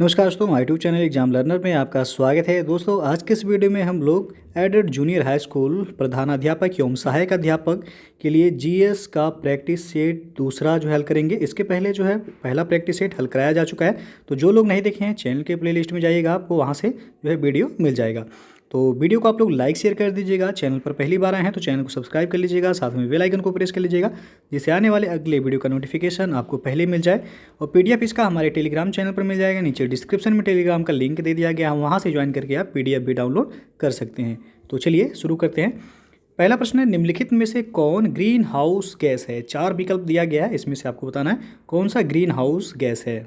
नमस्कार दोस्तों, my YouTube channel exam learner में आपका स्वागत है। दोस्तों, आज के इस वीडियो में हम लोग एडेड जूनियर हाई स्कूल प्रधानाध्यापक एवं सहायक अध्यापक के लिए जीएस का प्रैक्टिस सेट दूसरा जो है हल करेंगे। इसके पहले जो है पहला प्रैक्टिस सेट हल कराया जा चुका है, तो जो लोग नहीं देखे हैं चैनल के प्लेलिस्ट में जाइएगा, आपको वहाँ से जो है वीडियो मिल जाएगा। तो वीडियो को आप लोग लाइक शेयर कर दीजिएगा। चैनल पर पहली बार आए हैं तो चैनल को सब्सक्राइब कर लीजिएगा, साथ में बेल आइकन को प्रेस कर लीजिएगा, जिससे आने वाले अगले वीडियो का नोटिफिकेशन आपको पहले मिल जाए। और पीडीएफ इसका हमारे टेलीग्राम चैनल पर मिल जाएगा। नीचे डिस्क्रिप्शन में टेलीग्राम का लिंक दे दिया गया है, वहाँ से ज्वाइन करके आप पीडीएफ भी डाउनलोड कर सकते हैं। तो चलिए शुरू करते हैं। पहला प्रश्न है, निम्नलिखित में से कौन ग्रीन हाउस गैस है? 4 विकल्प दिया गया है, इसमें से आपको बताना है कौन सा ग्रीन हाउस गैस है।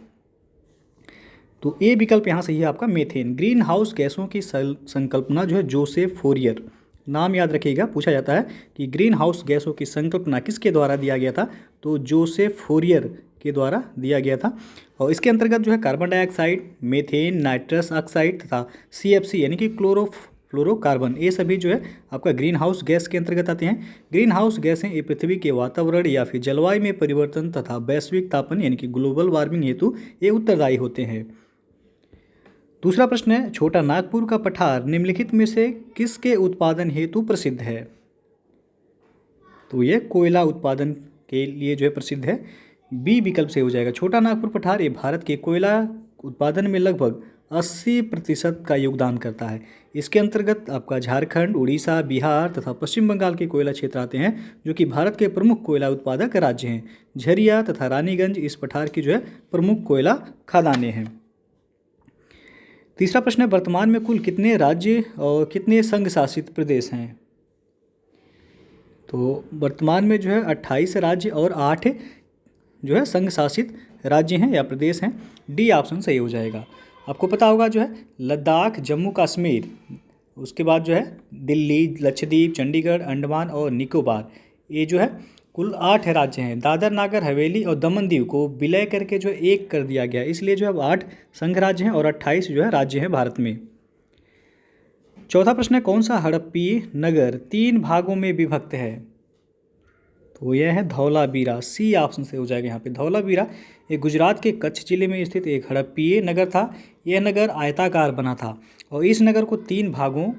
तो ए विकल्प यहाँ सही है आपका, मीथेन। ग्रीन हाउस गैसों की संकल्पना जो है जोसेफ फोरियर, नाम याद रखिएगा, पूछा जाता है कि ग्रीन हाउस गैसों की संकल्पना किसके द्वारा दिया गया था, तो जोसेफ फोरियर के द्वारा दिया गया था। और इसके अंतर्गत जो है carbon dioxide, methane, nitrous oxide तथा सीएफसी यानी कि क्लोरोफ्लोरोकार्बन, ये सभी जो है आपका ग्रीन हाउस गैस के अंतर्गत आते हैं। ग्रीन हाउस गैसें ये पृथ्वी के वातावरण या फिर जलवायु में परिवर्तन तथा वैश्विक तापन यानी कि ग्लोबल वार्मिंग हेतु ये उत्तरदायी होते हैं। दूसरा प्रश्न है, छोटा नागपुर का पठार निम्नलिखित में से किसके उत्पादन हेतु प्रसिद्ध है? तो ये कोयला उत्पादन के लिए जो है प्रसिद्ध है। बी विकल्प से हो जाएगा। छोटा नागपुर पठार ये भारत के कोयला उत्पादन में लगभग 80% का योगदान करता है। इसके अंतर्गत आपका झारखंड, उड़ीसा, बिहार तथा पश्चिम बंगाल के कोयला क्षेत्र आते हैं, जो कि भारत के प्रमुख कोयला उत्पादक राज्य हैं। झरिया तथा रानीगंज इस पठार की जो है प्रमुख कोयला खदानें हैं। तीसरा प्रश्न है, वर्तमान में कुल कितने राज्य और कितने संघ शासित प्रदेश हैं? तो वर्तमान में जो है 28 राज्य और 8 जो है संघ शासित राज्य हैं या प्रदेश हैं। डी ऑप्शन सही हो जाएगा। आपको पता होगा जो है लद्दाख, जम्मू कश्मीर, उसके बाद जो है दिल्ली, लक्षद्वीप, चंडीगढ़, अंडमान और निकोबार, ये जो है कुल 8 राज्य हैं। दादर नागर हवेली और दमन दीव को विलय करके जो एक कर दिया गया, इसलिए जो है अब 8 संघ राज्य हैं और 28 जो है राज्य हैं भारत में। चौथा प्रश्न है, कौन सा हड़प्पीय नगर 3 भागों में विभक्त है? तो यह है धौलावीरा। सी ऑप्शन से हो जाएगा यहाँ पे। धौलावीरा ये गुजरात के कच्छ जिले में स्थित एक हड़प्पीय नगर था। यह नगर आयताकार बना था और इस नगर को 3 भागों,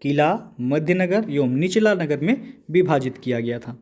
किला, मध्य नगर एवं निचला नगर में विभाजित किया गया था।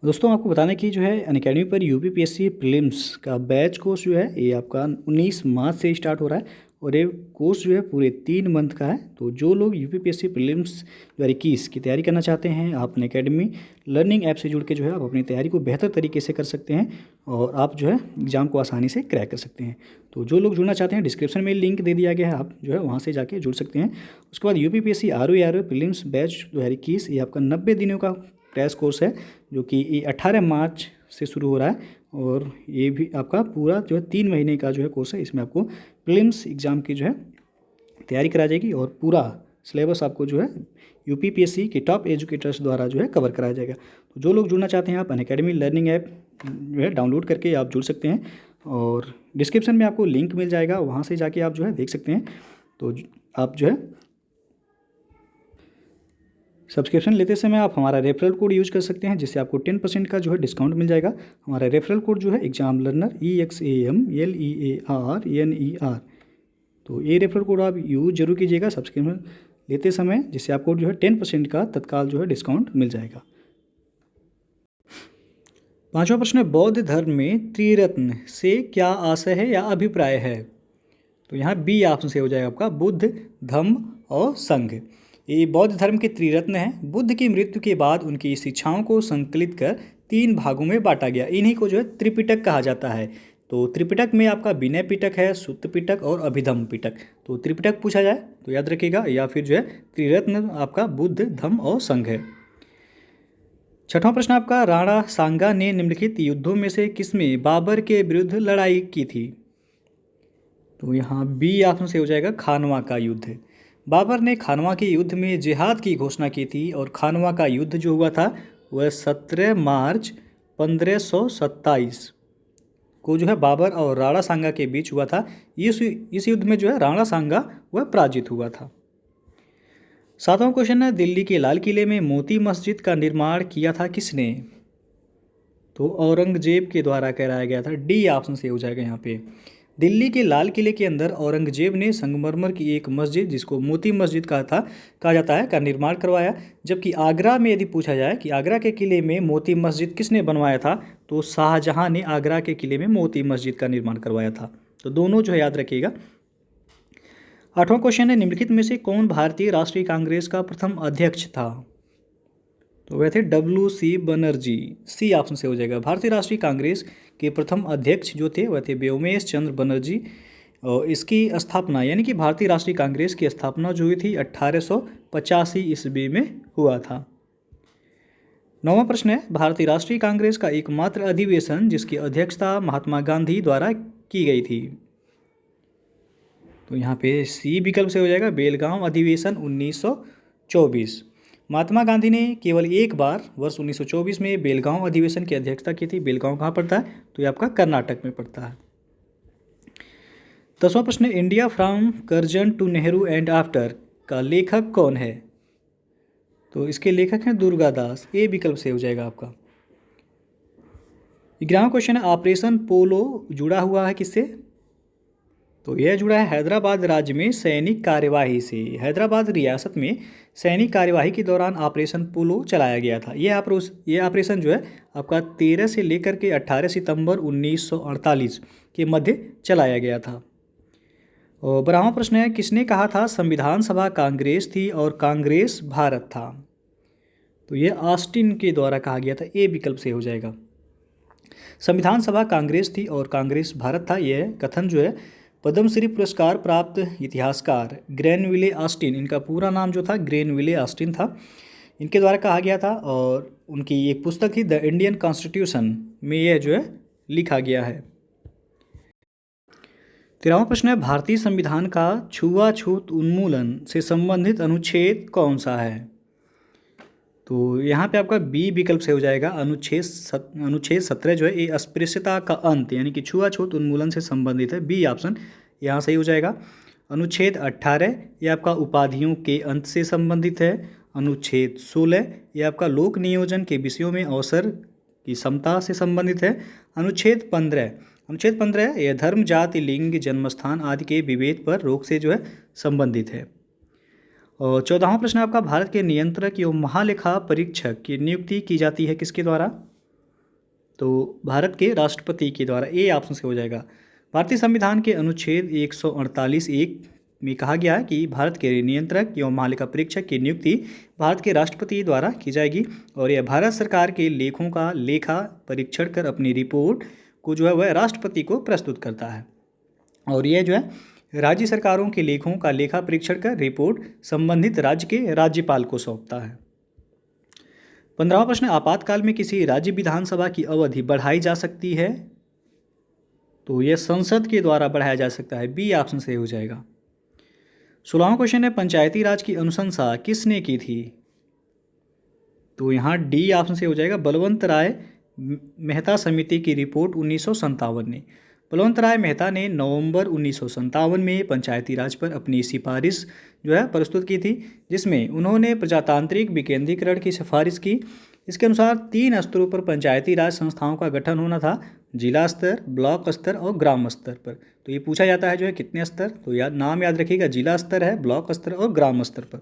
दोस्तों, आपको बताने की जो है अनअकैडमी पर यूपीपीएससी प्रीलिम्स का बैच कोर्स जो है ये आपका 19 मार्च से स्टार्ट हो रहा है और ये कोर्स जो है पूरे 3 मंथ का है। तो जो लोग यूपीपीएससी प्रीलिम्स 2021 की तैयारी करना चाहते हैं, आप अनअकैडमी लर्निंग ऐप से जुड़ के जो है आप अपनी तैयारी को बेहतर तरीके से कर सकते हैं और आप जो है एग्ज़ाम को आसानी से क्रैक कर सकते हैं। तो जो लोग जुड़ना चाहते हैं, डिस्क्रिप्शन में लिंक दे दिया गया है, आप जो है वहाँ से जाके जुड़ सकते हैं। उसके बाद यूपीपीएससी आरओ प्रीलिम्स बैच 2021 ये आपका 90 दिनों का क्रैश कोर्स है, जो कि ये 18 मार्च से शुरू हो रहा है और ये भी आपका पूरा जो है 3 महीने का जो है कोर्स है। इसमें आपको प्रीलिम्स एग्ज़ाम की जो है तैयारी कराई जाएगी और पूरा सिलेबस आपको जो है यूपीपीएससी के टॉप एजुकेटर्स द्वारा जो है कवर कराया जाएगा। तो जो लोग जुड़ना चाहते हैं, आप अनअकैडमी लर्निंग ऐप जो है डाउनलोड करके आप जुड़ सकते हैं और डिस्क्रिप्शन में आपको लिंक मिल जाएगा, वहाँ से जाके आप जो है देख सकते हैं। तो आप जो है सब्सक्रिप्शन लेते समय आप हमारा रेफरल कोड यूज कर सकते हैं, जिससे आपको 10% का जो है डिस्काउंट मिल जाएगा। हमारा रेफरल कोड जो है एग्जाम लर्नर EXAMLEARNER। तो ये रेफरल कोड आप यूज जरूर कीजिएगा सब्सक्रिप्शन लेते समय, जिससे आपको जो है 10% का तत्काल जो है डिस्काउंट मिल जाएगा। पांचवा प्रश्न है, बौद्ध धर्म में त्रिरत्न से क्या आशय है या अभिप्राय है? तो यहाँ बी ऑप्शन से हो जाएगा आपका, बुद्ध, धम्म और संघ। ये बौद्ध धर्म के त्रिरत्न हैं। बुद्ध की मृत्यु के बाद उनकी शिक्षाओं को संकलित कर 3 भागों में बांटा गया। इन्हीं को जो है त्रिपिटक कहा जाता है। तो त्रिपिटक में आपका विनय पिटक है, सुत्त पिटक और अभिधम्म पिटक। तो त्रिपिटक पूछा जाए तो याद रखिएगा, या फिर जो है त्रिरत्न आपका बुद्ध, धम्म और संघ है। छठवां प्रश्न आपका, राणा सांगा ने निम्नलिखित युद्धों में से किसमें बाबर के विरुद्ध लड़ाई की थी? तो यहाँ बी ऑप्शन से हो जाएगा, खानवा का युद्ध। बाबर ने खानवा के युद्ध में जिहाद की घोषणा की थी और खानवा का युद्ध जो हुआ था वह 17 मार्च 1527 को जो है बाबर और राणा सांगा के बीच हुआ था। इस युद्ध में जो है राणा सांगा वह पराजित हुआ था। 7वां क्वेश्चन है, दिल्ली के लाल किले में मोती मस्जिद का निर्माण किया था किसने? तो औरंगजेब के द्वारा कराया गया था। डी ऑप्शन से हो जाएगा यहाँ पे। दिल्ली के लाल किले के अंदर औरंगजेब ने संगमरमर की एक मस्जिद, जिसको मोती मस्जिद कहा जाता है, का निर्माण करवाया। जबकि आगरा में यदि पूछा जाए कि आगरा के किले में मोती मस्जिद किसने बनवाया था, तो शाहजहां ने आगरा के किले में मोती मस्जिद का निर्माण करवाया था। तो दोनों जो है याद रखिएगा। 8वां क्वेश्चन है, निम्नलिखित में से कौन भारतीय राष्ट्रीय कांग्रेस का प्रथम अध्यक्ष था? तो वह थे WC बनर्जी। सी ऑप्शन से हो जाएगा। भारतीय राष्ट्रीय कांग्रेस के प्रथम अध्यक्ष जो थे वह थे व्योमेश चंद्र बनर्जी। और इसकी स्थापना यानी कि भारतीय राष्ट्रीय कांग्रेस की स्थापना जो हुई थी 1885 ईस्वी में हुआ था। 9वां प्रश्न है, भारतीय राष्ट्रीय कांग्रेस का एकमात्र अधिवेशन जिसकी अध्यक्षता महात्मा गांधी द्वारा की गई थी? तो यहाँ पे सी विकल्प से हो जाएगा, बेलगांव अधिवेशन 1924। महात्मा गांधी ने केवल एक बार वर्ष 1924 में बेलगांव अधिवेशन की अध्यक्षता की थी। बेलगांव कहाँ पड़ता है? तो ये आपका कर्नाटक में पड़ता है। 10वां प्रश्न, India from Curzon to Nehru and after का लेखक कौन है? तो इसके लेखक हैं दुर्गादास। ए विकल्प से हो जाएगा आपका। 11वां क्वेश्चन है, ऑपरेशन पोलो जुड़ा हुआ है किससे? तो यह जुड़ा है हैदराबाद राज्य में सैनिक कार्यवाही से। हैदराबाद रियासत में सैनिक कार्यवाही के दौरान ऑपरेशन पोलो चलाया गया था। यह ऑपरेशन जो है आपका 13 से लेकर के 18 सितंबर 1948 के मध्य चलाया गया था। और 12वां प्रश्न है, किसने कहा था संविधान सभा कांग्रेस थी और कांग्रेस भारत था? तो यह ऑस्टिन के द्वारा कहा गया था। ए विकल्प से हो जाएगा। संविधान सभा कांग्रेस थी और कांग्रेस भारत था, यह कथन जो है पद्मश्री पुरस्कार प्राप्त इतिहासकार ग्रेनविले ऑस्टिन, इनका पूरा नाम जो था ग्रेनविले ऑस्टिन था, इनके द्वारा कहा गया था। और उनकी एक पुस्तक थी द इंडियन कॉन्स्टिट्यूशन में यह जो है लिखा गया है। 13वां प्रश्न है, भारतीय संविधान का छुआछूत उन्मूलन से संबंधित अनुच्छेद कौन सा है? तो यहाँ पे आपका बी विकल्प से हो जाएगा। अनुच्छेद 17 जो है ये अस्पृश्यता का अंत यानी कि छुआछूत उन्मूलन से संबंधित है। बी ऑप्शन यहाँ सही हो जाएगा। अनुच्छेद 18 ये आपका उपाधियों के अंत से संबंधित है। अनुच्छेद 16 ये आपका लोक नियोजन के विषयों में अवसर की समता से संबंधित है। अनुच्छेद 15 यह धर्म, जाति, लिंग, जन्मस्थान आदि के विभेद पर रोक से जो है संबंधित है। और 14वां प्रश्न आपका, भारत के नियंत्रक एवं महालेखा परीक्षक की नियुक्ति की जाती है किसके द्वारा? तो भारत के राष्ट्रपति के द्वारा। ए ऑप्शन से हो जाएगा। भारतीय संविधान के अनुच्छेद 148(1) में कहा गया है कि भारत के नियंत्रक एवं महालेखा परीक्षक की नियुक्ति भारत के राष्ट्रपति द्वारा की जाएगी और यह भारत सरकार के लेखों का लेखा परीक्षण कर अपनी रिपोर्ट को जो है वह राष्ट्रपति को प्रस्तुत करता है। और यह जो है राज्य सरकारों के लेखों का लेखा परीक्षण कर रिपोर्ट संबंधित राज्य के राज्यपाल को सौंपता है। 15वां प्रश्न, आपातकाल में किसी राज्य विधानसभा की अवधि बढ़ाई जा सकती है? तो यह संसद के द्वारा बढ़ाया जा सकता है। बी ऑप्शन से हो जाएगा। 16वां क्वेश्चन है, पंचायती राज की अनुशंसा किसने की थी? तो यहाँ डी ऑप्शन से हो जाएगा। बलवंत राय मेहता समिति की रिपोर्ट 1957 ने। बलवंत राय मेहता ने नवंबर 1957 में पंचायती राज पर अपनी सिफारिश जो है प्रस्तुत की थी, जिसमें उन्होंने प्रजातांत्रिक विकेंद्रीकरण की सिफारिश की। इसके अनुसार 3 स्तरों पर पंचायती राज संस्थाओं का गठन होना था, जिला स्तर, ब्लॉक स्तर और ग्राम स्तर पर। तो ये पूछा जाता है जो है कितने स्तर, तो नाम याद रखिएगा, जिला स्तर है, ब्लॉक स्तर और ग्राम स्तर पर।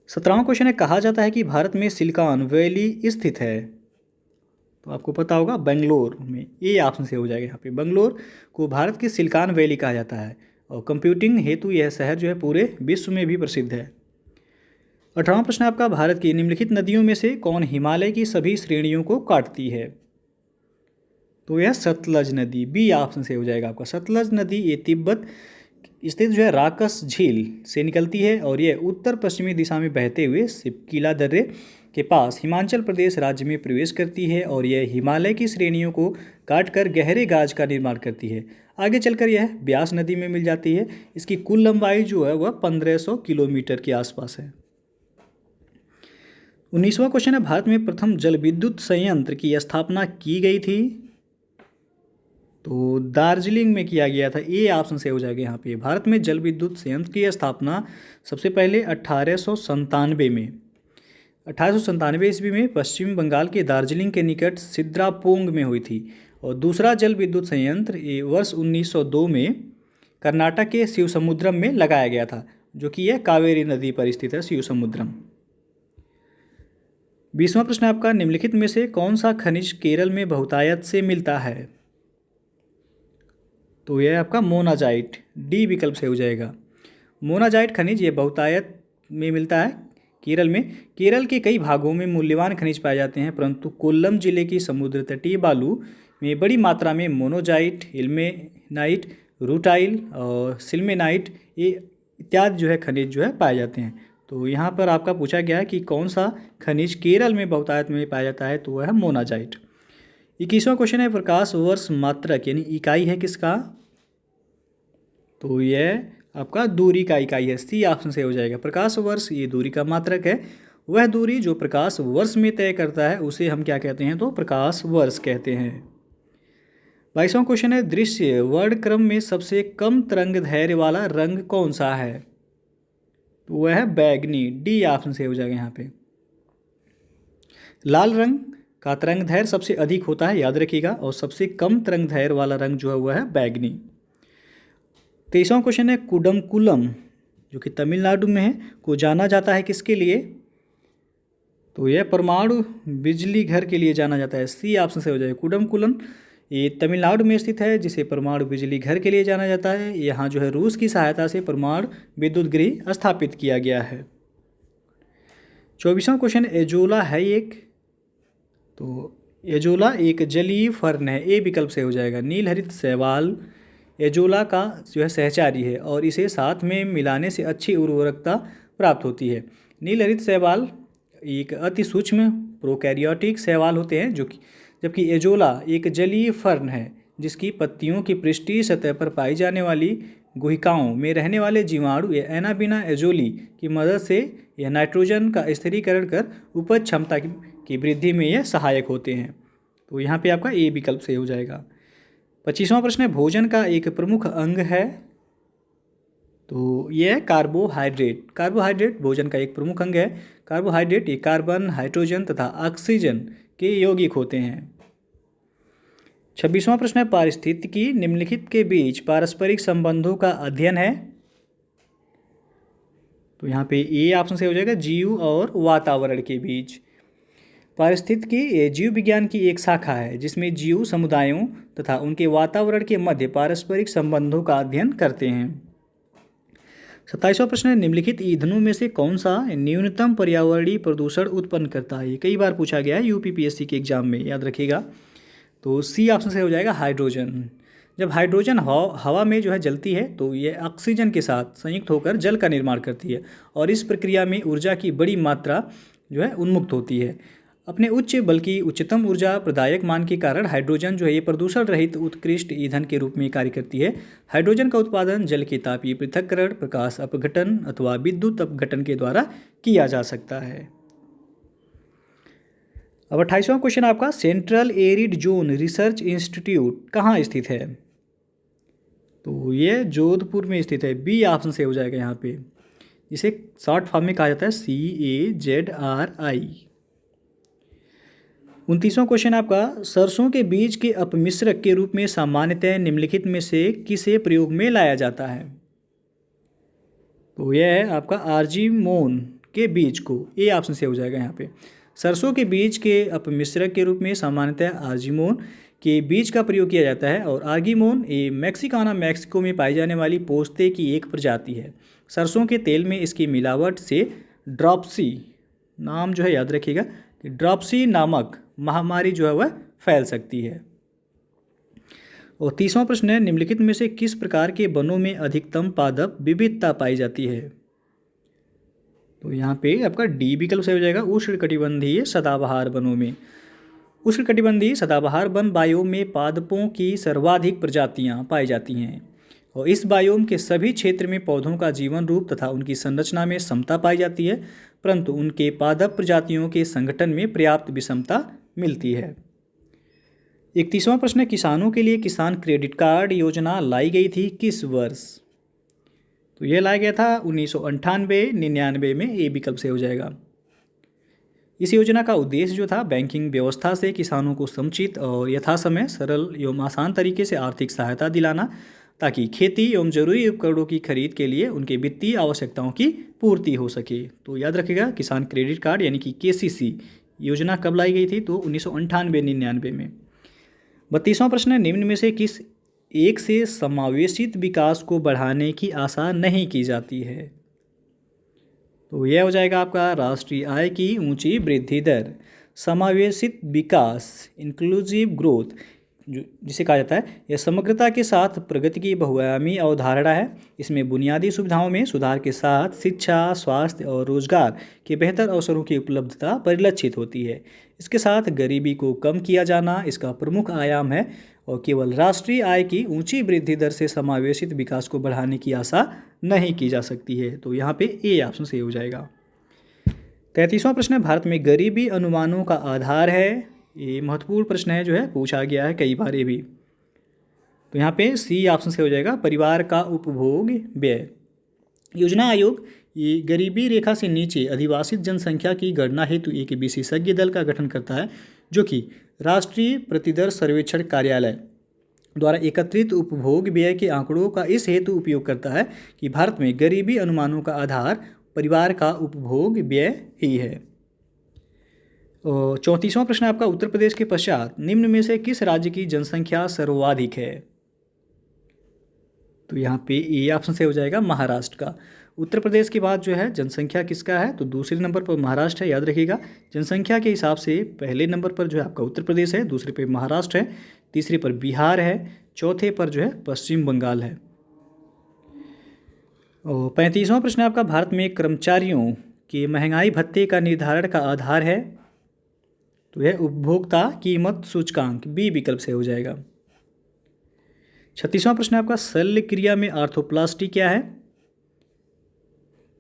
17वां क्वेश्चन है, कहा जाता है कि भारत में सिलिकॉन वैली स्थित है। तो आपको पता होगा बेंगलोर में। ए ऑप्शन से हो जाएगा। यहाँ पे बेंगलोर को भारत की सिलिकॉन वैली कहा जाता है और कंप्यूटिंग हेतु यह शहर जो है पूरे विश्व में भी प्रसिद्ध है। 18वां प्रश्न आपका, भारत की निम्नलिखित नदियों में से कौन हिमालय की सभी श्रेणियों को काटती है? तो यह सतलज नदी। बी ऑप्शन से हो जाएगा आपका। सतलज नदी ये तिब्बत स्थित जो है राकस झील से निकलती है और यह उत्तर पश्चिमी दिशा में बहते हुए सिपकीला दर्रे के पास हिमाचल प्रदेश राज्य में प्रवेश करती है और यह हिमालय की श्रेणियों को काटकर गहरे गाज का निर्माण करती है। आगे चलकर यह ब्यास नदी में मिल जाती है। इसकी कुल लंबाई जो है वह 1500 किलोमीटर के आसपास है। 19वां क्वेश्चन है, भारत में प्रथम जल विद्युत संयंत्र की स्थापना की गई थी? तो दार्जिलिंग में किया गया था। ए ऑप्शन से हो जाएगा। यहाँ पे भारत में जल विद्युत संयंत्र की स्थापना सबसे पहले 1897 ईस्वी में पश्चिम बंगाल के दार्जिलिंग के निकट सिद्रापोंग में हुई थी और दूसरा जल विद्युत संयंत्र ये वर्ष 1902 में कर्नाटक के शिवसमुद्रम में लगाया गया था, जो कि यह कावेरी नदी पर स्थित है, शिवसमुद्रम। 20वां प्रश्न आपका, निम्नलिखित में से कौन सा खनिज केरल में बहुतायत से मिलता है? तो यह आपका मोनाजाइट, डी विकल्प से हो जाएगा। मोनाजाइट खनिज ये बहुतायत में मिलता है केरल में। केरल के कई भागों में मूल्यवान खनिज पाए जाते हैं, परंतु कोल्लम जिले की समुद्र तटीय बालू में बड़ी मात्रा में मोनोजाइट, इल्मेनाइट, रूटाइल और सिल्मेनाइट ये इत्यादि जो है खनिज जो है पाए जाते हैं। तो यहाँ पर आपका पूछा गया है कि कौन सा खनिज केरल में बहुतायत में पाया जाता है, तो वह है मोनाजाइट। 21वां क्वेश्चन है, प्रकाश वर्ष मात्रक यानी इकाई है किसका? तो यह आपका दूरी का इकाई है, सी ऑप्शन से हो जाएगा। प्रकाश वर्ष ये दूरी का मात्रक है। वह दूरी जो प्रकाश वर्ष में तय करता है उसे हम क्या कहते हैं? तो प्रकाश वर्ष कहते हैं। 22वां क्वेश्चन है, दृश्य वर्णक्रम में सबसे कम तरंग दैर्घ्य वाला रंग कौन सा है? तो वह है बैगनी, डी ऑप्शन से हो जाएगा यहाँ पे। लाल रंग का तरंग दैर्घ्य सबसे अधिक होता है, याद रखिएगा, और सबसे कम तरंग दैर्घ्य वाला रंग जो है वह है बैगनी। 23वां क्वेश्चन है, कुडमकुलम जो कि तमिलनाडु में है को जाना जाता है किसके लिए? तो यह परमाणु बिजली घर के लिए जाना जाता है, सी ऑप्शन से हो जाएगा। कुडमकुलम ये तमिलनाडु में स्थित है, जिसे परमाणु बिजली घर के लिए जाना जाता है। यहाँ जो है रूस की सहायता से परमाणु विद्युत गृह स्थापित किया गया है। 24वां क्वेश्चन, एजोला है एक, तो एजोला एक जलीय फर्न है, ए विकल्प से हो जाएगा। नीलहरित शैवाल एजोला का जो है सहचारी है और इसे साथ में मिलाने से अच्छी उर्वरकता प्राप्त होती है। नीलहरित शैवाल एक अति सूक्ष्म प्रोकैरियोटिक शैवाल होते हैं, जबकि एजोला एक जलीय फर्न है जिसकी पत्तियों की पृष्ठीय सतह पर पाई जाने वाली गुहिकाओं में रहने वाले जीवाणु या एनाबिना एजोली की मदद से यह नाइट्रोजन का स्थिरीकरण कर उपज क्षमता की वृद्धि में यह सहायक होते हैं। तो यहाँ पे आपका ए विकल्प से हो जाएगा। 25वां प्रश्न है, भोजन का एक प्रमुख अंग है, तो यह है कार्बोहाइड्रेट। कार्बोहाइड्रेट भोजन का एक प्रमुख अंग है। कार्बोहाइड्रेट ये कार्बन, हाइड्रोजन तथा ऑक्सीजन के यौगिक होते हैं। 26वां प्रश्न है, पारिस्थितिकी निम्नलिखित के बीच पारस्परिक संबंधों का अध्ययन है, तो यहाँ पे ए ऑप्शन से हो जाएगा, जीव और वातावरण के बीच। पारिस्थितिकी जीव विज्ञान की एक शाखा है जिसमें जीव समुदायों तथा उनके वातावरण के मध्य पारस्परिक संबंधों का अध्ययन करते हैं। 27वां प्रश्न है, निम्नलिखित ईंधनों में से कौन सा न्यूनतम पर्यावरणीय प्रदूषण उत्पन्न करता है? ये कई बार पूछा गया है यूपीपीएससी के एग्जाम में, याद रखिएगा। तो सी ऑप्शन से हो जाएगा हाइड्रोजन। जब हाइड्रोजन हवा में जो है जलती है तो ये ऑक्सीजन के साथ संयुक्त होकर जल का निर्माण करती है और इस प्रक्रिया में ऊर्जा की बड़ी मात्रा जो है उन्मुक्त होती है। अपने उच्च बल्कि उच्चतम ऊर्जा प्रदायक मान के कारण हाइड्रोजन जो है ये प्रदूषण रहित उत्कृष्ट ईंधन के रूप में कार्य करती है। हाइड्रोजन का उत्पादन जल के तापीय पृथक्करण, प्रकाश अपघटन अथवा विद्युत अपघटन के द्वारा किया जा सकता है। अब 28वां क्वेश्चन आपका, central arid zone research institute कहाँ स्थित है? तो ये जोधपुर में स्थित है, बी ऑप्शन से हो जाएगा यहाँ पे, जिसे शॉर्ट फॉर्म में कहा जाता है CAZRI। 29वां क्वेश्चन आपका, सरसों के बीज के अपमिश्रक के रूप में सामान्यतः निम्नलिखित में से किसे प्रयोग में लाया जाता है? तो यह है आपका आर्जीमोन के बीज को, ए ऑप्शन से हो जाएगा यहाँ पे। सरसों के बीज के अपमिश्रक के रूप में सामान्यतः आर्जीमोन के बीज का प्रयोग किया जाता है और आर्गीमोन ये मैक्सिकाना मैक्सिको में पाई जाने वाली पोस्ते की एक प्रजाति है। सरसों के तेल में इसकी मिलावट से ड्रॉप्सी नाम जो है याद रखिएगा कि ड्रॉप्सी नामक महामारी जो है वह फैल सकती है। और 30वां प्रश्न है, निम्नलिखित में से किस प्रकार के वनों में अधिकतम पादप विविधता पाई जाती है? तो यहाँ पे आपका डी विकल्प से हो जाएगा, उष्णकटिबंधीय सदाबहार वनों में। उष्णकटिबंधीय सदाबहार वन बायोम में पादपों की सर्वाधिक प्रजातियाँ पाई जाती हैं और इस बायोम के सभी क्षेत्र में पौधों का जीवन रूप तथा उनकी संरचना में समता पाई जाती है, परंतु उनके पादप प्रजातियों के संगठन में पर्याप्त विषमता मिलती है। 31वां प्रश्न, किसानों के लिए किसान क्रेडिट कार्ड योजना लाई गई थी किस वर्ष? तो यह लाया गया था 1998-99 में, ए विकल्प से हो जाएगा। इस योजना का उद्देश्य जो था बैंकिंग व्यवस्था से किसानों को समुचित और यथासमय सरल एवं आसान तरीके से आर्थिक सहायता दिलाना, ताकि खेती एवं जरूरी उपकरणों की खरीद के लिए उनके वित्तीय आवश्यकताओं की पूर्ति हो सके। तो याद रखिएगा, किसान क्रेडिट कार्ड यानी कि केसीसी योजना कब लाई गई थी? तो 1998-99 में। 32वां प्रश्न है, निम्न में से किस एक से समावेशित विकास को बढ़ाने की आशा नहीं की जाती है? तो यह हो जाएगा आपका राष्ट्रीय आय की ऊंची वृद्धि दर। समावेशित विकास, इंक्लूसिव ग्रोथ, जो जिसे कहा जाता है, यह समग्रता के साथ प्रगति की बहुआयामी अवधारणा है। इसमें बुनियादी सुविधाओं में सुधार के साथ शिक्षा, स्वास्थ्य और रोजगार के बेहतर अवसरों की उपलब्धता परिलक्षित होती है। इसके साथ गरीबी को कम किया जाना इसका प्रमुख आयाम है, और केवल राष्ट्रीय आय की ऊंची वृद्धि दर से समावेशित विकास को बढ़ाने की आशा नहीं की जा सकती है। तो यहाँ पे ए ऑप्शन सही हो जाएगा। 33वां प्रश्न है, भारत में गरीबी अनुमानों का आधार है। ये महत्वपूर्ण प्रश्न है, जो है पूछा गया है कई बार ये भी। तो यहाँ पे सी ऑप्शन से हो जाएगा, परिवार का उपभोग व्यय। योजना आयोग ये गरीबी रेखा से नीचे अधिवासित जनसंख्या की गणना हेतु एक विशेषज्ञ दल का गठन करता है, जो कि राष्ट्रीय प्रतिदर सर्वेक्षण कार्यालय द्वारा एकत्रित उपभोग व्यय के आंकड़ों का इस हेतु उपयोग करता है कि भारत में गरीबी अनुमानों का आधार परिवार का उपभोग व्यय ही है। और 34वां प्रश्न आपका, उत्तर प्रदेश के पश्चात निम्न में से किस राज्य की जनसंख्या सर्वाधिक है? तो यहाँ पे ए ऑप्शन से हो जाएगा, महाराष्ट्र का। उत्तर प्रदेश के बाद जो है जनसंख्या किसका है? तो दूसरे नंबर पर महाराष्ट्र है। याद रखिएगा, जनसंख्या के हिसाब से पहले नंबर पर जो है आपका उत्तर प्रदेश है, दूसरे पे महाराष्ट्र है, तीसरे पर बिहार है, चौथे पर जो है पश्चिम बंगाल है। और 35वां प्रश्न आपका, भारत में कर्मचारियों के महंगाई भत्ते का निर्धारण का आधार है। तो यह उपभोक्ता कीमत सूचकांक, बी विकल्प से हो जाएगा। 36वां प्रश्न आपका, शल्य क्रिया में आर्थोप्लास्टी क्या है?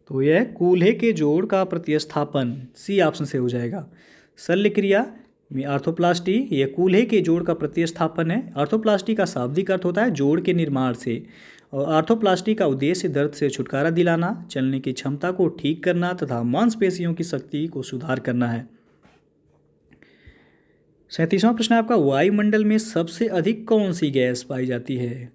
तो यह कूल्हे के जोड़ का प्रतिस्थापन, सी ऑप्शन से हो जाएगा। शल्य क्रिया में आर्थोप्लास्टी यह कूल्हे के जोड़ का प्रतिस्थापन है। आर्थोप्लास्टी का शाब्दिक अर्थ होता है जोड़ के निर्माण से, और आर्थोप्लास्टी का उद्देश्य दर्द से छुटकारा दिलाना, चलने की क्षमता को ठीक करना तथा मांसपेशियों की शक्ति को सुधार करना है। 37वां प्रश्न आपका, वायुमंडल में सबसे अधिक कौन सी गैस पाई जाती है?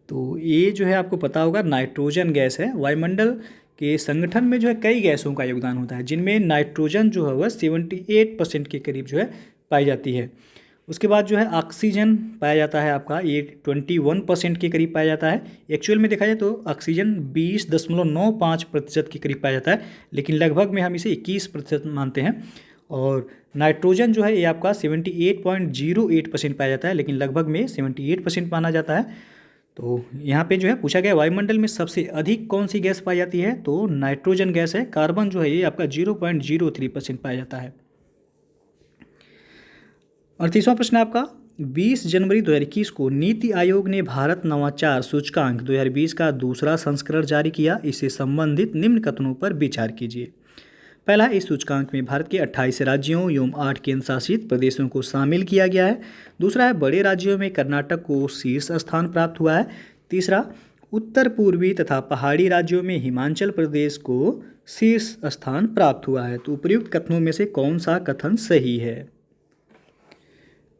तो ये जो है आपको पता होगा, नाइट्रोजन गैस है। वायुमंडल के संगठन में जो है कई गैसों का योगदान होता है, जिनमें नाइट्रोजन जो है वह 78% के करीब जो है पाई जाती है। उसके बाद जो है ऑक्सीजन पाया जाता है आपका, ये 21% के करीब पाया जाता है। एक्चुअल में देखा जाए तो ऑक्सीजन 20.95% के करीब पाया जाता है, लेकिन लगभग में हम इसे 21% मानते हैं। और नाइट्रोजन जो है ये आपका 78.08% पाया जाता है, लेकिन लगभग में 78% माना जाता है। तो यहाँ पे जो है पूछा गया वायुमंडल में सबसे अधिक कौन सी गैस पाई जाती है? तो नाइट्रोजन गैस है। कार्बन जो है ये आपका 0.03% पाया जाता है। 38वां प्रश्न आपका, 20 जनवरी 2021 को नीति आयोग ने भारत नवाचार सूचकांक 2020 का दूसरा संस्करण जारी किया। इससे संबंधित निम्न कथनों पर विचार कीजिए। पहला, इस सूचकांक में भारत के 28 राज्यों एवं 8 केंद्र शासित प्रदेशों को शामिल किया गया है। दूसरा है, बड़े राज्यों में कर्नाटक को शीर्ष स्थान प्राप्त हुआ है। तीसरा, उत्तर पूर्वी तथा पहाड़ी राज्यों में हिमाचल प्रदेश को शीर्ष स्थान प्राप्त हुआ है। तो उपर्युक्त कथनों में से कौन सा कथन सही है?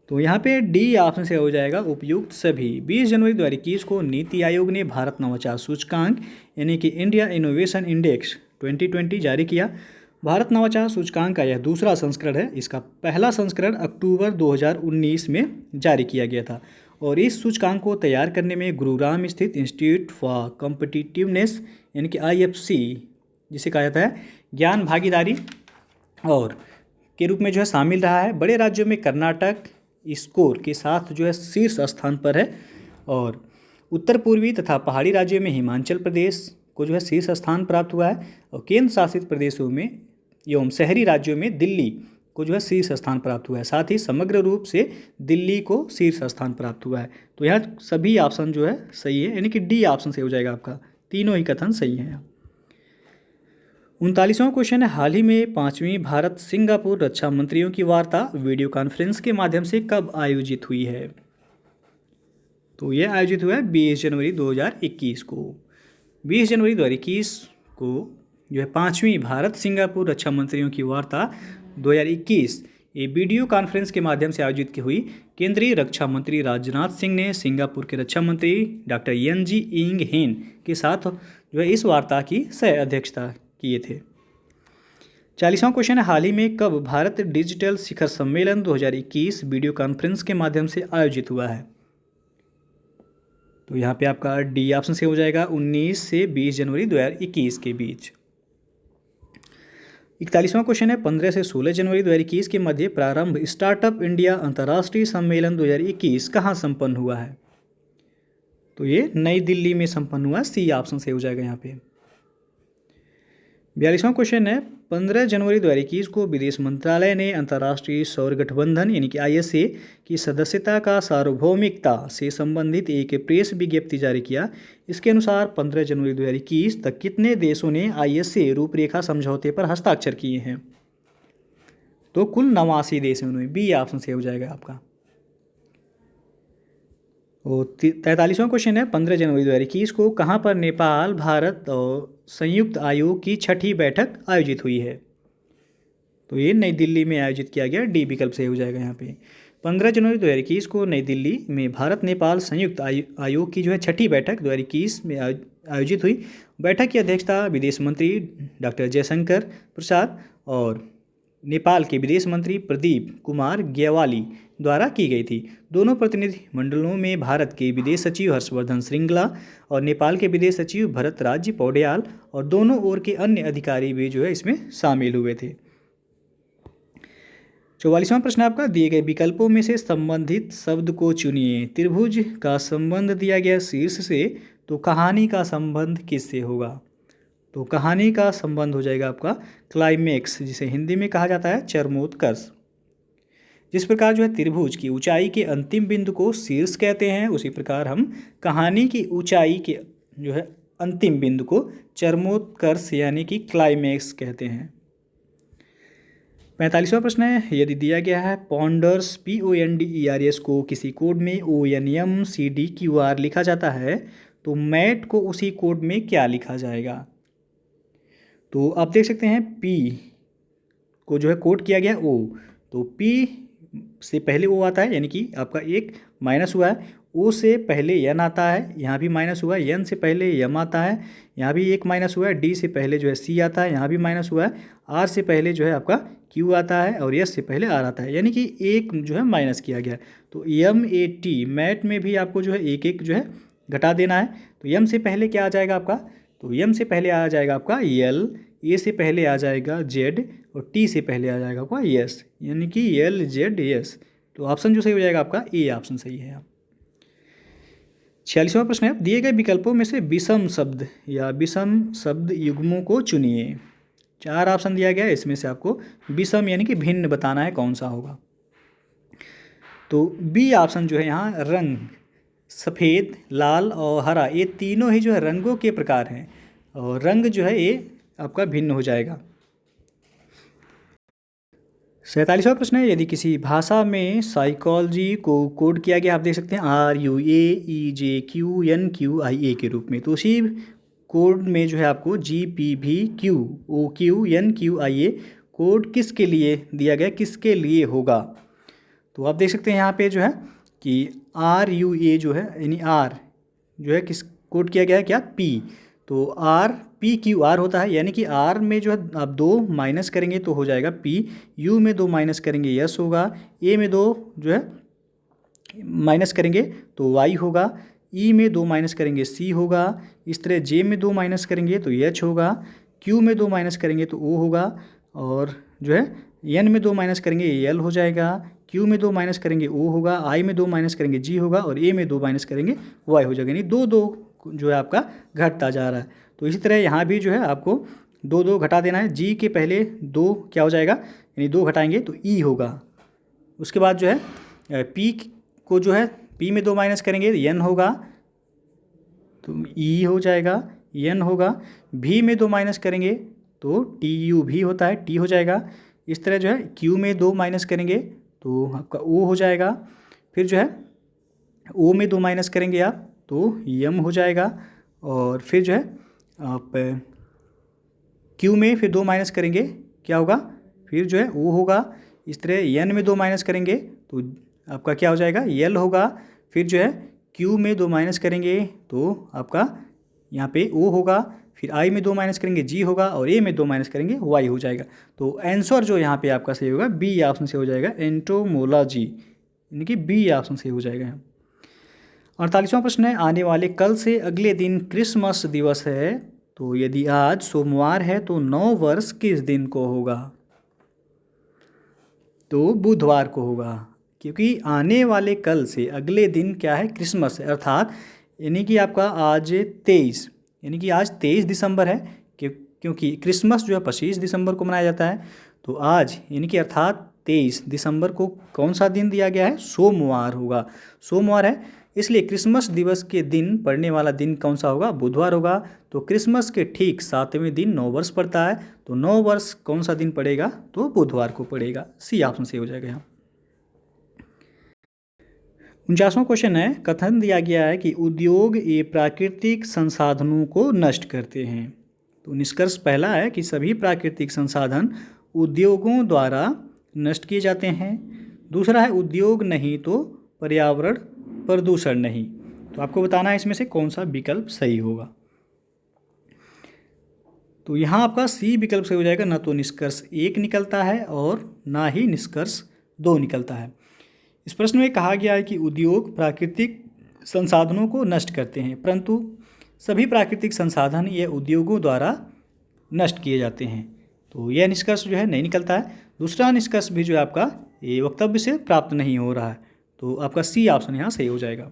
तो यहाँ पे डी ऑप्शन से हो जाएगा, उपयुक्त सभी। 20 जनवरी 2021 को नीति आयोग ने भारत नवाचार सूचकांक यानी कि इंडिया इनोवेशन इंडेक्स 2020 जारी किया। भारत नवाचार सूचकांक का यह दूसरा संस्करण है। इसका पहला संस्करण अक्टूबर 2019 में जारी किया गया था, और इस सूचकांक को तैयार करने में गुरुग्राम स्थित इंस्टीट्यूट फॉर कॉम्पिटिटिवनेस यानी कि IFC, जिसे कहा जाता है ज्ञान भागीदारी और के रूप में जो है शामिल रहा है। बड़े राज्यों में कर्नाटक स्कोर के साथ जो है शीर्ष स्थान पर है, और उत्तर पूर्वी तथा पहाड़ी राज्यों में हिमाचल प्रदेश को जो है शीर्ष स्थान प्राप्त हुआ है, और केंद्र शासित प्रदेशों में एवं शहरी राज्यों में दिल्ली को जो है शीर्ष स्थान प्राप्त हुआ है। साथ ही समग्र रूप से दिल्ली को शीर्ष स्थान प्राप्त हुआ है। तो यहाँ सभी ऑप्शन जो है सही है, यानी कि डी ऑप्शन से हो जाएगा आपका, तीनों ही कथन सही हैं। 39वां क्वेश्चन है, हाल ही में 5वीं भारत सिंगापुर रक्षा मंत्रियों की वार्ता वीडियो कॉन्फ्रेंस के माध्यम से कब आयोजित हुई है? तो यह आयोजित हुआ है 20 जनवरी 2021 को। 20 जनवरी 2021 को जो है 5वीं भारत सिंगापुर रक्षा मंत्रियों की वार्ता 2021 ये वीडियो कॉन्फ्रेंस के माध्यम से आयोजित की हुई। केंद्रीय रक्षा मंत्री राजनाथ सिंह ने सिंगापुर के रक्षा मंत्री डॉक्टर यन जी इंग हेन के साथ जो है इस वार्ता की सह अध्यक्षता किए थे। 40वां क्वेश्चन है, हाल ही में कब भारत डिजिटल शिखर सम्मेलन 2021 वीडियो कॉन्फ्रेंस के माध्यम से आयोजित हुआ है? तो यहाँ पे आपका डी ऑप्शन से हो जाएगा 19 से 20 जनवरी 2021 के बीच। 41वां क्वेश्चन है, 15 से 16 जनवरी 2021 के मध्य प्रारंभ स्टार्टअप इंडिया अंतर्राष्ट्रीय सम्मेलन 2021 कहाँ संपन्न हुआ है? तो ये नई दिल्ली में संपन्न हुआ। सी ऑप्शन से हो जाएगा यहाँ पे। 42वां क्वेश्चन है, 15 जनवरी 2021 को विदेश मंत्रालय ने अंतर्राष्ट्रीय सौर गठबंधन यानी कि ISA की सदस्यता का सार्वभौमिकता से संबंधित एक प्रेस विज्ञप्ति जारी किया। इसके अनुसार 15 जनवरी 2021 तक कितने देशों ने ISA रूपरेखा समझौते पर हस्ताक्षर किए हैं? तो कुल 89 देश हैं उनमें। बी ऑप्शन से हो जाएगा आपका। और 43वां क्वेश्चन है, 15 जनवरी 2021 को कहाँ पर नेपाल भारत और संयुक्त आयोग की 6ठी बैठक आयोजित हुई है? तो ये नई दिल्ली में आयोजित किया गया। डी विकल्प से हो जाएगा यहाँ पे। 15 जनवरी 2021 को नई दिल्ली में भारत नेपाल संयुक्त आयोग की जो है 6ठी बैठक 2021 में आयोजित हुई। बैठक की अध्यक्षता विदेश मंत्री डॉक्टर जयशंकर प्रसाद और नेपाल के विदेश मंत्री प्रदीप कुमार ग्यावाली द्वारा की गई थी। दोनों प्रतिनिधि मंडलों में भारत के विदेश सचिव हर्षवर्धन श्रृंगला और नेपाल के विदेश सचिव भरत राज्य पौड्याल और दोनों ओर के अन्य अधिकारी भी जो है इसमें शामिल हुए थे। 44वां प्रश्न आपका, दिए गए विकल्पों में से संबंधित शब्द को चुनिए। त्रिभुज का संबंध दिया गया शीर्ष से, तो कहानी का संबंध किससे होगा? तो कहानी का संबंध हो जाएगा आपका क्लाइमेक्स, जिसे हिंदी में कहा जाता है चरमोत्कर्ष। जिस प्रकार जो है त्रिभुज की ऊंचाई के अंतिम बिंदु को शीर्ष कहते हैं, उसी प्रकार हम कहानी की ऊंचाई के जो है अंतिम बिंदु को चरमोत्कर्ष यानी कि क्लाइमेक्स कहते हैं। 45वां प्रश्न है, यदि दिया गया है पॉन्डर्स PONDERS को किसी कोड में ONMCDQR लिखा जाता है, तो मैट को उसी कोड में क्या लिखा जाएगा? तो आप देख सकते हैं P को जो है कोड किया गया O, तो P से पहले O आता है यानी कि आपका एक माइनस हुआ है। O से पहले N आता है, यहाँ भी माइनस हुआ है। N से पहले M आता है, यहाँ भी एक माइनस हुआ है। D से पहले जो है C आता है, यहाँ भी माइनस हुआ है। R से पहले जो है आपका Q आता है और S से पहले R आता है, यानी कि एक जो है माइनस किया गया। तो MAT मैट में भी आपको जो है एक एक जो है घटा देना है। तो M से पहले क्या आ जाएगा आपका? तो M से पहले आ जाएगा आपका L, A से पहले आ जाएगा Z और T से पहले आ जाएगा आपका S, यानी कि LZS। तो ऑप्शन जो सही हो जाएगा आपका ए ऑप्शन सही है। 46वां प्रश्न है, दिए गए विकल्पों में से विषम शब्द या विषम शब्द युग्मों को चुनिए। 4 ऑप्शन दिया गया है, इसमें से आपको विषम यानी कि भिन्न बताना है कौन सा होगा। तो बी ऑप्शन जो है यहाँ रंग, सफ़ेद, लाल और हरा, ये तीनों ही जो है रंगों के प्रकार हैं और रंग जो है ये आपका भिन्न हो जाएगा। 47वां प्रश्न है, यदि किसी भाषा में साइकोलॉजी को कोड किया गया, आप देख सकते हैं RUAEJQNQIA के रूप में, तो उसी कोड में जो है आपको GPVQOQNQIA कोड किसके लिए दिया गया, किसके लिए होगा? तो आप देख सकते हैं यहाँ पे जो है कि RUA जो है यानी R जो है किस कोड किया गया है क्या? P, तो RPQR होता है, यानी कि R में जो है आप 2 माइनस करेंगे तो हो जाएगा P, U में 2 माइनस करेंगे S होगा, A में 2 जो है माइनस करेंगे तो Y होगा, E में 2 माइनस करेंगे C होगा, इस तरह J में 2 माइनस करेंगे तो H होगा, Q में 2 माइनस करेंगे तो O होगा और जो है N में 2 माइनस करेंगे L हो जाएगा, Q में 2 माइनस करेंगे O होगा, I में 2 माइनस करेंगे G होगा और A में 2 माइनस करेंगे Y हो जाएगा, यानी 2 जो है आपका घटता जा रहा है। तो इसी तरह यहाँ भी जो है आपको 2 घटा देना है। G के पहले 2 क्या हो जाएगा, यानी 2 घटाएंगे तो E होगा। उसके बाद जो है P को जो है P में 2 माइनस करेंगे तो N होगा, तो E हो जाएगा, N होगा। V में 2 माइनस करेंगे तो TU भी होता है, T हो जाएगा। इस तरह जो है Q में 2 माइनस करेंगे तो आपका O हो जाएगा। फिर जो है O में 2 माइनस करेंगे आप तो M हो जाएगा और फिर जो है आप क्यू में फिर 2 माइनस करेंगे क्या होगा, फिर जो है ओ होगा। इस तरह एन में 2 माइनस करेंगे तो आपका क्या हो जाएगा, यल होगा। फिर जो है क्यू में 2 माइनस करेंगे तो आपका यहाँ पे ओ होगा। फिर आई में 2 माइनस करेंगे जी होगा, और ए में 2 माइनस करेंगे वाई हो जाएगा। तो आंसर जो यहाँ पे आपका सही होगा बी ऑप्शन से हो जाएगा, एंटोमोलॉजी, यानी कि बी ऑप्शन से हो जाएगा। 48वां प्रश्न है, आने वाले कल से अगले दिन क्रिसमस दिवस है, तो यदि आज सोमवार है तो 9 वर्ष किस दिन को होगा, तो बुधवार को होगा। क्योंकि आने वाले कल से अगले दिन क्या है, क्रिसमस है, अर्थात यानी कि आपका आज 23, यानी कि आज 23 दिसंबर है, क्योंकि क्रिसमस जो है 25 दिसंबर को मनाया जाता है। तो आज यानी कि अर्थात 23 दिसंबर को कौन सा दिन दिया गया है, सोमवार होगा, सोमवार है, इसलिए क्रिसमस दिवस के दिन पड़ने वाला दिन कौन सा होगा, बुधवार होगा। तो क्रिसमस के ठीक 7वें दिन 9 वर्ष पड़ता है, तो 9 वर्ष कौन सा दिन पड़ेगा, तो बुधवार को पड़ेगा, सी ऑप्शन से हो जाएगा यहाँ। 49वां क्वेश्चन है, कथन दिया गया है कि उद्योग ये प्राकृतिक संसाधनों को नष्ट करते हैं। तो निष्कर्ष पहला है कि सभी प्राकृतिक संसाधन उद्योगों द्वारा नष्ट किए जाते हैं। दूसरा है उद्योग नहीं तो पर्यावरण प्रदूषण नहीं। तो आपको बताना है इसमें से कौन सा विकल्प सही होगा। तो यहाँ आपका सी विकल्प सही हो जाएगा, ना तो निष्कर्ष 1 निकलता है और ना ही निष्कर्ष 2 निकलता है। इस प्रश्न में कहा गया है कि उद्योग प्राकृतिक संसाधनों को नष्ट करते हैं, परंतु सभी प्राकृतिक संसाधन ये उद्योगों द्वारा नष्ट किए जाते हैं, तो यह निष्कर्ष जो है नहीं निकलता है। दूसरा निष्कर्ष भी जो है आपका ये वक्तव्य से प्राप्त नहीं हो रहा है, तो आपका सी ऑप्शन यहाँ सही हो जाएगा।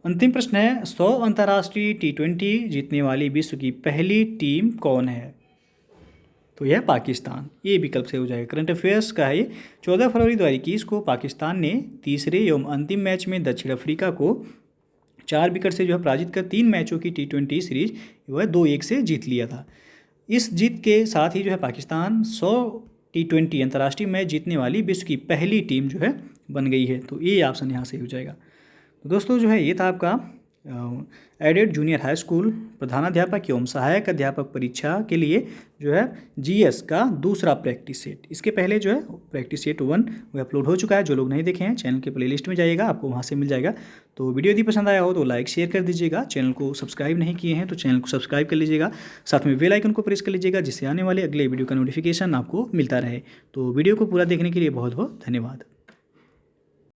अंतिम प्रश्न है, 100 अंतर्राष्ट्रीय T20 जीतने वाली विश्व की पहली टीम कौन है, तो यह पाकिस्तान, ये विकल्प से हो जाएगा। करंट अफेयर्स का है, 14 फरवरी 2021 को पाकिस्तान ने तीसरे एवं अंतिम मैच में दक्षिण अफ्रीका को 4 विकेट से जो है पराजित कर 3 मैचों की T20 सीरीज वह 2-1 से जीत लिया था। इस जीत के साथ ही जो है पाकिस्तान 100 T20 अंतर्राष्ट्रीय मैच जीतने वाली विश्व की पहली टीम जो है बन गई है, तो ये ऑप्शन यहाँ से हो जाएगा। तो दोस्तों जो है ये था आपका एडेड जूनियर हाई स्कूल प्रधानाध्यापक एवं सहायक अध्यापक परीक्षा के लिए जो है जीएस का दूसरा प्रैक्टिस सेट। इसके पहले जो है प्रैक्टिस सेट 1 वो अपलोड हो चुका है, जो लोग नहीं देखे हैं चैनल के प्लेलिस्ट में जाइएगा, आपको वहाँ से मिल जाएगा। तो वीडियो यदि पसंद आया हो तो लाइक शेयर कर दीजिएगा, चैनल को सब्सक्राइब नहीं किए हैं तो चैनल को सब्सक्राइब कर लीजिएगा, साथ में बेल आइकन को प्रेस कर लीजिएगा, जिससे आने वाले अगले वीडियो का नोटिफिकेशन आपको मिलता रहे। तो वीडियो को पूरा देखने के लिए बहुत बहुत धन्यवाद।